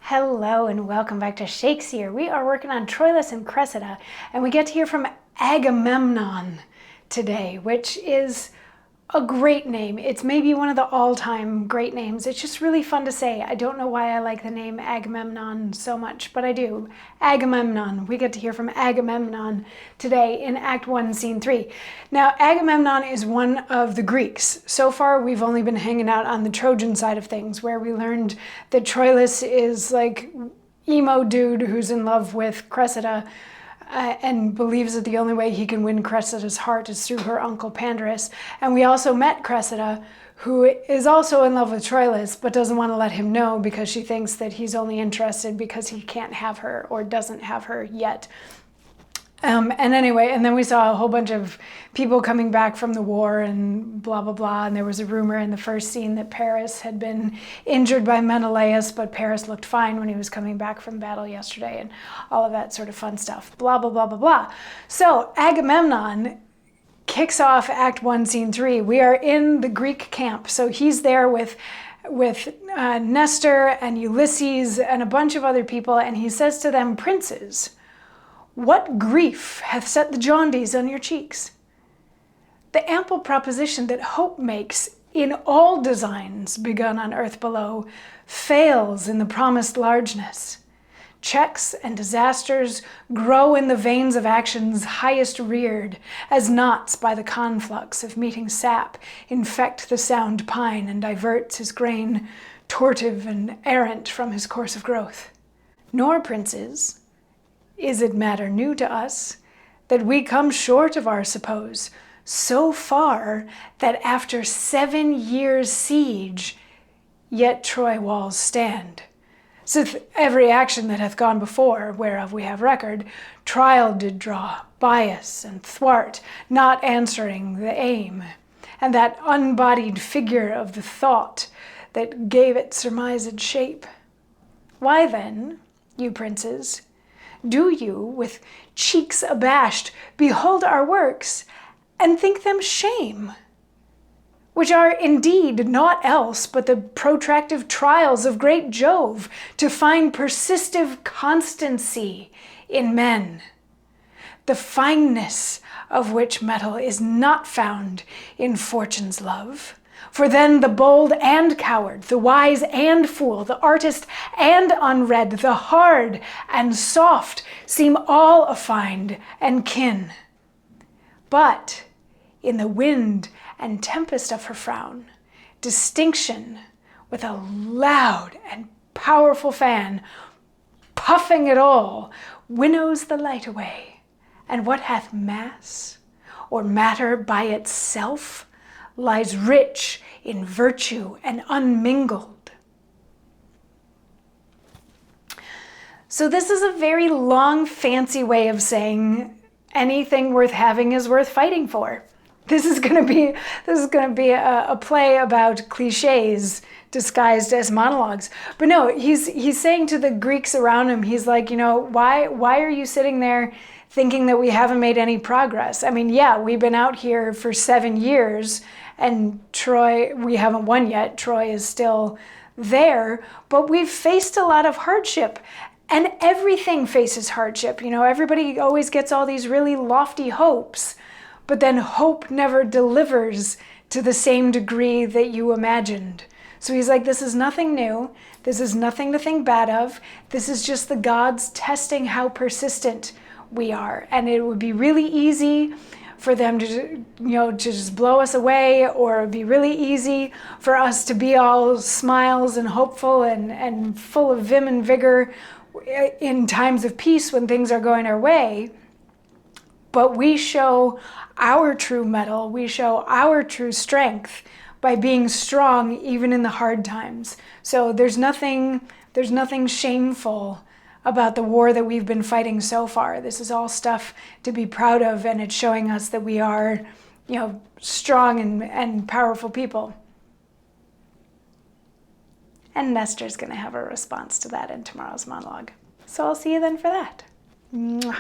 Hello and welcome back to Shakesyear. We are working on Troilus and Cressida, and we get to hear from Agamemnon today, which is a great name. It's maybe one of the all-time great names. It's just really fun to say. I don't know why I like the name Agamemnon so much, but I do. Agamemnon. We get to hear from Agamemnon today in Act 1, Scene 3. Now, Agamemnon is one of the Greeks. So far, we've only been hanging out on the Trojan side of things, where we learned that Troilus is like emo dude who's in love with Cressida, and believes that the only way he can win Cressida's heart is through her uncle Pandarus. And we also met Cressida, who is also in love with Troilus, but doesn't want to let him know because she thinks that he's only interested because he can't have her or doesn't have her yet. And then we saw a whole bunch of people coming back from the war and blah, blah, blah. And there was a rumor in the first scene that Paris had been injured by Menelaus, but Paris looked fine when he was coming back from battle yesterday, and all of that sort of fun stuff. Blah, blah, blah, blah, blah. So Agamemnon kicks off Act 1, Scene 3. We are in the Greek camp. So he's there with Nestor and Ulysses and a bunch of other people, and he says to them, "Princes, what grief hath set the jaundice on your cheeks? The ample proposition that hope makes in all designs begun on earth below fails in the promised largeness. Checks and disasters grow in the veins of actions highest reared, as knots by the conflux of meeting sap infect the sound pine and diverts his grain tortive and errant from his course of growth. Nor, princes, is it matter new to us that we come short of our suppose, so far that after 7 years' siege, yet Troy walls stand. Sith every action that hath gone before, whereof we have record, trial did draw, bias and thwart, not answering the aim, and that unbodied figure of the thought that gave it surmised shape. Why then, you princes, do you, with cheeks abashed, behold our works, and think them shame, which are indeed naught else but the protractive trials of great Jove to find persistive constancy in men, the fineness of which metal is not found in fortune's love? For then the bold and coward, the wise and fool, the artist and unread, the hard and soft seem all affined and kin. But in the wind and tempest of her frown, distinction with a loud and powerful fan, puffing it all, winnows the light away. And what hath mass or matter by itself lies rich in virtue and unmingled." So this is a very long, fancy way of saying anything worth having is worth fighting for. This is going to be a play about cliches disguised as monologues. But no, he's saying to the Greeks around him, he's like, why are you sitting there thinking that we haven't made any progress? I mean, yeah, we've been out here for 7 years, and Troy, we haven't won yet. Troy is still there, but we've faced a lot of hardship, and everything faces hardship. Everybody always gets all these really lofty hopes, but then hope never delivers to the same degree that you imagined. So he's like, this is nothing new. This is nothing to think bad of. This is just the gods testing how persistent we are. And it would be really easy for them to just blow us away, or it'd be really easy for us to be all smiles and hopeful and full of vim and vigor in times of peace when things are going our way. But we show our true mettle, we show our true strength by being strong even in the hard times. So there's nothing shameful about the war that we've been fighting so far. This is all stuff to be proud of, and it's showing us that we are, strong and powerful people. And Nestor's going to have a response to that in tomorrow's monologue. So I'll see you then for that. Mwah.